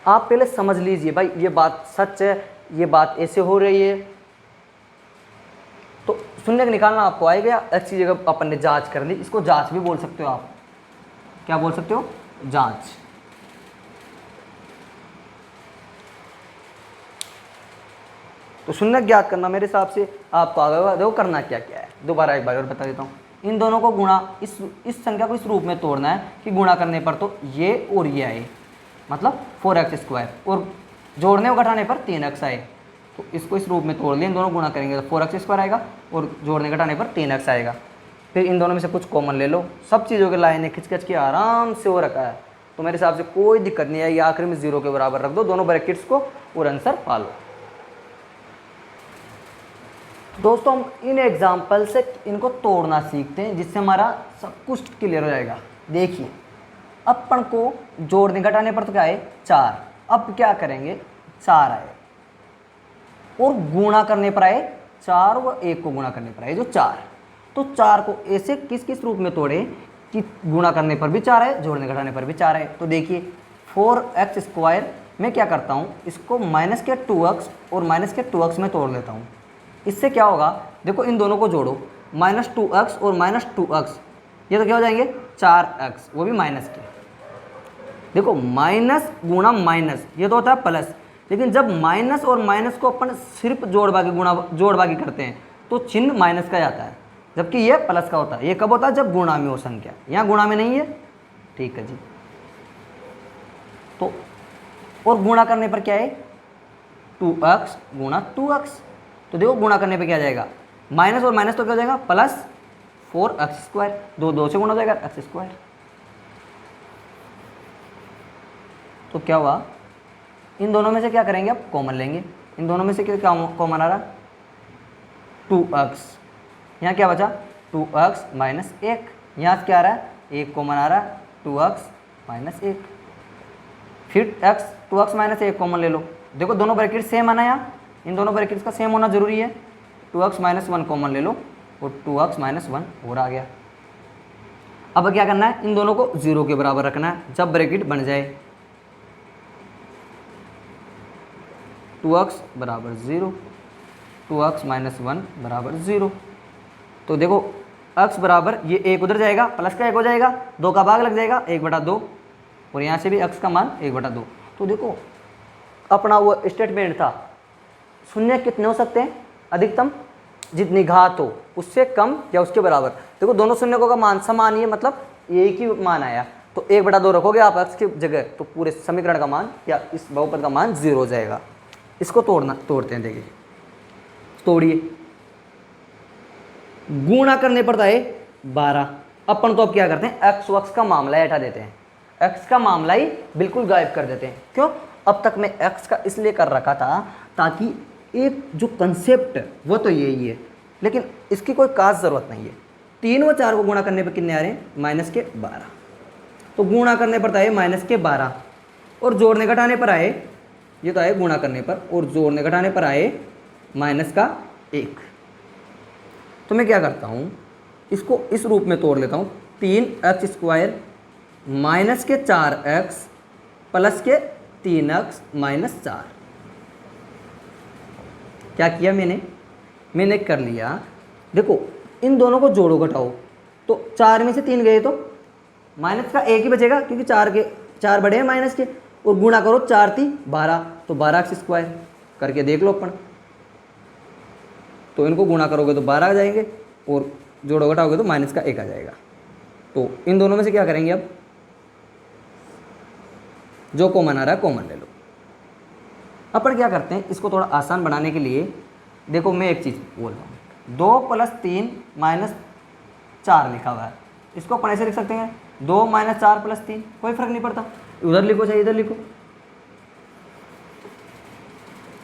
आप पहले समझ लीजिए भाई ये बात सच है, ये बात ऐसे हो रही है। तो शून्य निकालना आपको आ गया, x की जगह अपन ने जांच कर ली, इसको जांच भी बोल सकते हो आप। क्या बोल सकते हो, जांच। तो शून्य ज्ञात करना मेरे हिसाब से आपको आ गया। देखो करना क्या क्या है, दोबारा एक बार और बता देता हूँ। इन दोनों को गुणा, इस संख्या को इस रूप में तोड़ना है कि गुणा करने पर तो ये और ये आए, मतलब 4x², और जोड़ने और घटाने पर 3x आए। तो इसको इस रूप में तोड़ लिया, इन दोनों गुणा करेंगे तो 4x² आएगा और जोड़ने घटाने पर 3x आएगा। फिर इन दोनों में से कुछ कॉमन ले लो, सब चीज़ों के लाइनें खिंच खिंच के आराम से हो रखा है, तो मेरे हिसाब से कोई दिक्कत नहीं आएगी। आखिर में 0 के बराबर रख दो दोनों ब्रैकेट्स को और आंसर पालो। दोस्तों हम इन एग्जाम्पल से इनको तोड़ना सीखते हैं, जिससे हमारा सब कुछ क्लियर हो जाएगा। देखिए अपन को जोड़ने घटाने पर तो क्या है 4, अब क्या करेंगे 4 आए और गुणा करने पर आए 4 व 1 को गुणा करने पर आए जो 4। तो 4 को ऐसे किस किस रूप में तोड़े कि गुणा करने पर भी 4 आए, जोड़ने घटाने पर भी 4 आए। तो देखिए 4x² मैं क्या करता हूँ, इसको -2x और -2x में तोड़ लेता हूँ। इससे क्या होगा, देखो इन दोनों को जोड़ो, -2x और -2x, ये तो क्या हो जाएंगे 4x, वो भी माइनस के। देखो माइनस गुणा माइनस ये तो होता है प्लस, लेकिन जब माइनस और माइनस को अपन सिर्फ जोड़ बागी करते हैं तो चिन्ह माइनस का जाता है, जबकि ये प्लस का होता है। ये कब होता है, जब गुणा में हो संख्या, यहाँ गुणा में नहीं है, ठीक है जी। तो और गुणा करने पर क्या है 2x गुणा 2x, तो देखो गुणा करने पे क्या जाएगा, माइनस और माइनस तो क्या हो जाएगा प्लस 4x², दो दो से गुणा हो जाएगा x²। तो क्या हुआ, इन दोनों में से क्या करेंगे अब कॉमन लेंगे, इन दोनों में से क्या कॉमन आ रहा 2x, यहाँ क्या बचा 2x माइनस 1, यहाँ से क्या आ रहा है 1 कॉमन आ रहा है 2x माइनस 1, फिर x 2x माइनस 1 कॉमन ले लो। देखो दोनों ब्रैकेट सेम आना, यहाँ इन दोनों ब्रैकेट्स का सेम होना जरूरी है। 2x माइनस 1 कॉमन ले लो और 2x माइनस 1 और आ गया। अब क्या करना है, इन दोनों को 0 के बराबर रखना है जब ब्रैकेट बन जाए। 2x बराबर 0, 2x माइनस 1 बराबर 0। तो देखो x बराबर ये 1 उधर जाएगा, प्लस का 1 हो जाएगा, 2 का भाग लग जाएगा 1/2, और यहाँ से भी x का मान 1/2। तो देखो अपना वो स्टेटमेंट था, शून्य कितने हो सकते हैं, अधिकतम जितनी घात हो उससे कम या उसके बराबर। देखो दोनों शून्यकों का मान समान ही है, मतलब एक ही मान आया, तो 1/2 रखोगे आप x की जगह तो पूरे समीकरण का मान या इस बहुपद का मान 0 हो जाएगा। इसको तोड़ते हैं, देखिए तोड़िए, गुणा करने पड़ता है 12। अपन तो अब क्या करते हैं x वक्स का मामला हटा देते हैं, x का मामला ही बिल्कुल गायब कर देते हैं। क्यों, अब तक मैं x का इसलिए कर रखा था ताकि एक जो कंसेप्ट है वो तो यही है, लेकिन इसकी कोई खास ज़रूरत नहीं है। 3 व 4 को गुणा करने पर कितने आ रहे हैं -12, तो गुणा करने पर आए -12 और जोड़ने घटाने पर आए, ये तो आए गुणा करने पर, और जोड़ने घटाने पर आए -1। तो मैं क्या करता हूँ, इसको इस रूप में तोड़ लेता हूँ, 3x² -4x प्लस के 3x माइनस 4। क्या किया मैंने कर लिया, देखो इन दोनों को जोड़ो घटाओ, तो 4 में से 3 गए तो माइनस का 1 ही बचेगा, क्योंकि 4 बड़े हैं माइनस के, और गुणा करो 4 × 3 = 12, तो 12x² करके देख लो अपन। तो इनको गुणा करोगे तो 12 आ जाएंगे, और जोड़ो घटाओगे तो -1 आ जाएगा। तो इन दोनों में से क्या करेंगे, अब जो कॉमन आ रहा है कॉमन ले लो। अपन क्या करते हैं, इसको थोड़ा आसान बनाने के लिए देखो मैं एक चीज़ बोल रहा हूँ, 2 + 3 - 4 लिखा हुआ है, इसको अपन ऐसे लिख सकते हैं 2 - 4 + 3, कोई फर्क नहीं पड़ता, उधर लिखो चाहे इधर लिखो।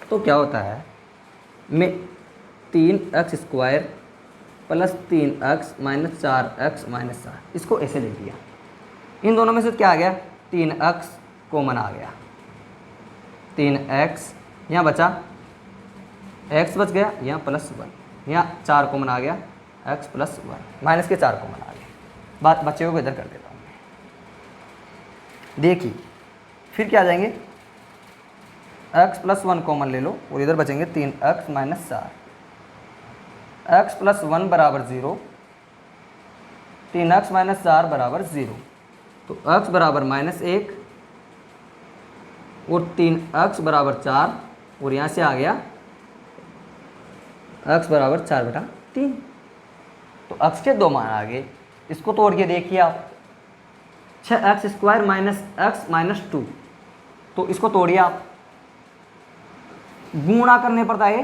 तो क्या होता है, मैं 3x² + 3x - 4x - 4 इसको ऐसे लिख दिया। इन दोनों में से क्या आ गया, 3x कॉमन आ गया, 3x यहाँ बचा, x बच गया, यहाँ +1, यहाँ 4 कॉमन आ गया, x + 1 -4 कॉमन आ गया। बात बच्चे को इधर कर देता हूँ, देखिए फिर क्या आ जाएंगे, x + 1 कॉमन ले लो और इधर बचेंगे 3x - 4, x + 1 = 0, 3x - 4 = 0, तो x बराबर -1 और 3x बराबर 4, और यहाँ से आ गया x बराबर 4/3। तो x के 2 मान आ गए। इसको तोड़ के देखिए आप, 6x² - x - 2, तो इसको तोड़िए आप, गुणा करने पड़ता है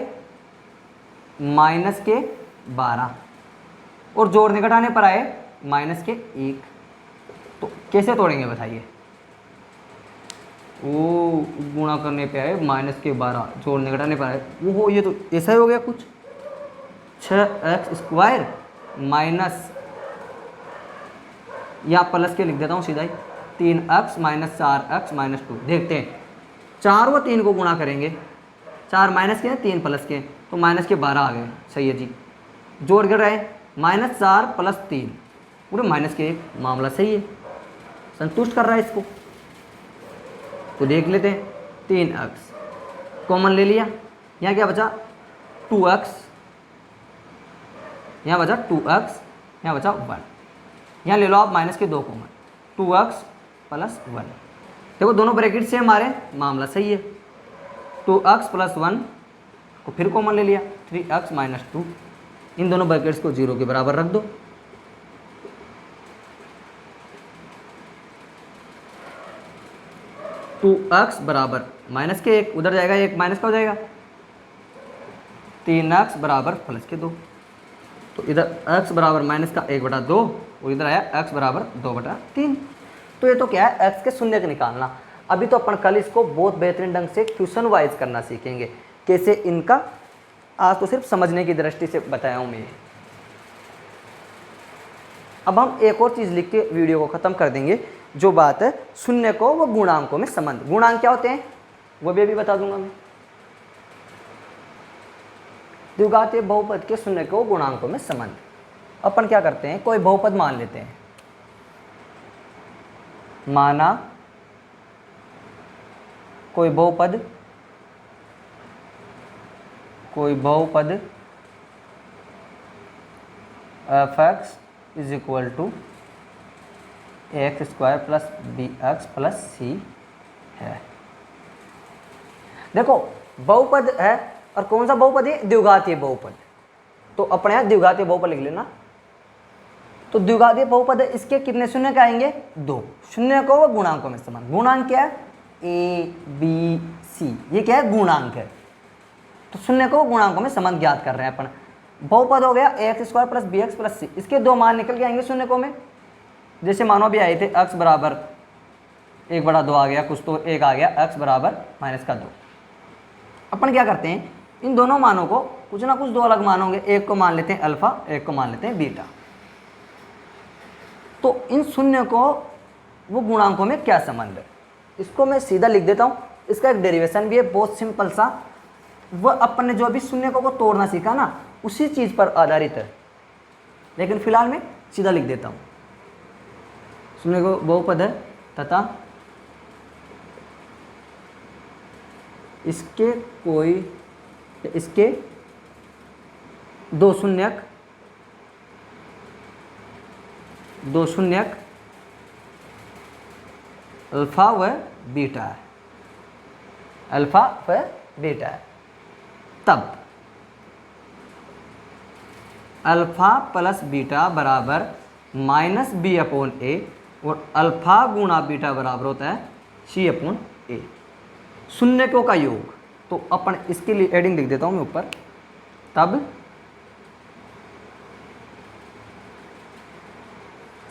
-12 और जोड़ने घटाने पर आए -1। तो कैसे तोड़ेंगे बताइए, वो गुणा करने पे आए -12, जोड़ने घटाने पर आए, वो ये तो ऐसा ही हो गया कुछ, 6x² माइनस, यहाँ प्लस के लिख देता हूँ सीधा ही, 3x - 4x - 2। देखते हैं 4 व 3 को गुणा करेंगे, 4 माइनस के हैं 3 प्लस के, तो -12 आ गए, सही है जी। जोड़ कर रहे -4 + 3 पूरे -1, मामला सही है, संतुष्ट कर रहा है इसको। तो देख लेते हैं, 3x कॉमन ले लिया, यहाँ क्या बचा 2x, यहाँ बचा 2x, यहाँ बचा 1, यहाँ ले लो आप -2 कॉमन, 2x + 1। देखो दोनों ब्रैकेट से हमारे मामला सही है, 2x + 1 को फिर कॉमन ले लिया, 3x - 2, इन दोनों ब्रैकेट्स को 0 के बराबर रख दो। तो x बराबर -1 उधर जाएगा, 1 माइनस का हो जाएगा, 3x बराबर प्लस के 2। तो इधर x बराबर माइनस का 1/2 और इधर आया x बराबर 2/3। तो ये तो क्या है, x के शून्य का निकालना। अभी तो अपन कल इसको बहुत बेहतरीन ढंग से क्वेश्चन वाइज करना सीखेंगे, कैसे इनका। आज तो सिर्फ समझने की दृष्टि से बताया हूँ मैं। अब हम एक और चीज़ लिख के वीडियो को ख़त्म कर देंगे, जो बात है शून्य को व गुणांकों में संबंध। गुणांक क्या होते हैं वो भी अभी बता दूंगा मैं। द्विघातीय बहुपद के शून्य को गुणांकों में संबंध। अपन क्या करते हैं, कोई बहुपद मान लेते हैं, माना कोई बहुपद f(x) is equal to ax² plus bx plus c है। देखो बहुपद है, और कौन सा बहुपद है, द्विघातीय बहुपद। तो अपने यहाँ द्विघातीय बहुपद लिख लेना। तो द्विघातीय बहुपद है, इसके कितने शून्य का आएंगे, 2। शून्य को वो गुणांकों में समान। गुणांक क्या है, a b c, ये क्या है, गुणांक है। तो शून्य को गुणांकों में संबंध ज्ञात कर रहे हैं अपन। बहुपद हो गया ax² plus bx plus c, इसके 2 मान निकल के आएंगे शून्य को में। जैसे मानो भी आए थे x बराबर 1/2 आ गया, कुछ तो 1 आ गया, x बराबर -2। अपन क्या करते हैं, इन दोनों मानों को कुछ ना कुछ 2 अलग मान होंगे, एक को मान लेते हैं अल्फा, एक को मान लेते हैं बीटा। तो इन शून्य को वो गुणांकों में क्या संबंध है, इसको मैं सीधा लिख देता हूँ। इसका एक डेरिवेशन भी है बहुत सिंपल सा। वह अपन ने जो अभी शून्य को तोड़ना सीखा ना, उसी चीज़ पर आधारित है, लेकिन फिलहाल मैं सीधा लिख देता हूँ। शून्य को बहुपद है तथा इसके दो शून्यक अल्फा व बीटा है, अल्फा व बीटा है। तब अल्फा प्लस बीटा बराबर -b/a और अल्फा गुणा बीटा बराबर होता है c/a। शून्यकों का योग, तो अपन इसके लिए एडिंग लिख देता हूं मैं ऊपर। तब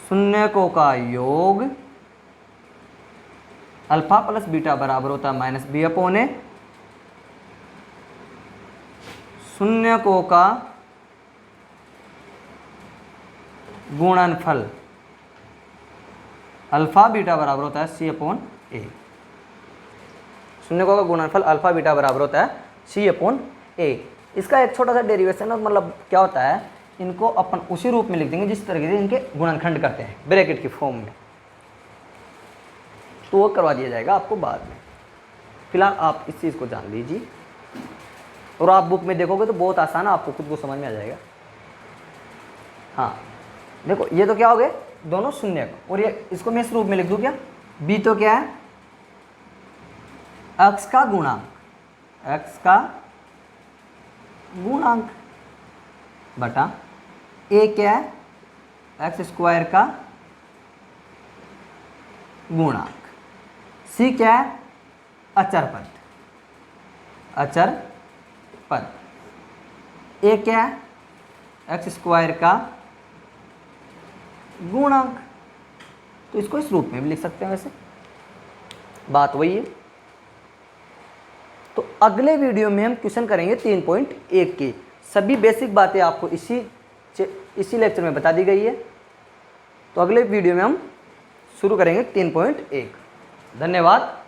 शून्यकों का योग अल्फा प्लस बीटा बराबर होता है -b/a। शून्यकों का गुणनफल अल्फा बीटा बराबर होता है c/a। शून्यकों का गुणनफल अल्फा बीटा बराबर होता है c/a। इसका एक छोटा सा डेरिवेशन है, मतलब क्या होता है, इनको अपन उसी रूप में लिख देंगे जिस तरीके से इनके गुणनखंड करते हैं, ब्रैकेट की फॉर्म में। तो वो करवा दिया जाएगा आपको बाद में। फिलहाल आप इस चीज़ को जान लीजिए, और आप बुक में देखोगे तो बहुत आसान है, आपको खुद को समझ में आ जाएगा। हाँ देखो, ये तो क्या हो गए, दोनों शून्य, और ये इसको मैं इस रूप में लिख दूं क्या, b तो क्या है, x का गुणांक, x का गुणांक बटा a क्या है, x² का गुणांक, c क्या है, अचर पद, a क्या है, x² का गुणांक। तो इसको इस रूप में भी लिख सकते हैं, वैसे बात वही है। तो अगले वीडियो में हम क्वेश्चन करेंगे 3.1 की। सभी बेसिक बातें आपको इसी लेक्चर में बता दी गई है। तो अगले वीडियो में हम शुरू करेंगे 3.1। धन्यवाद।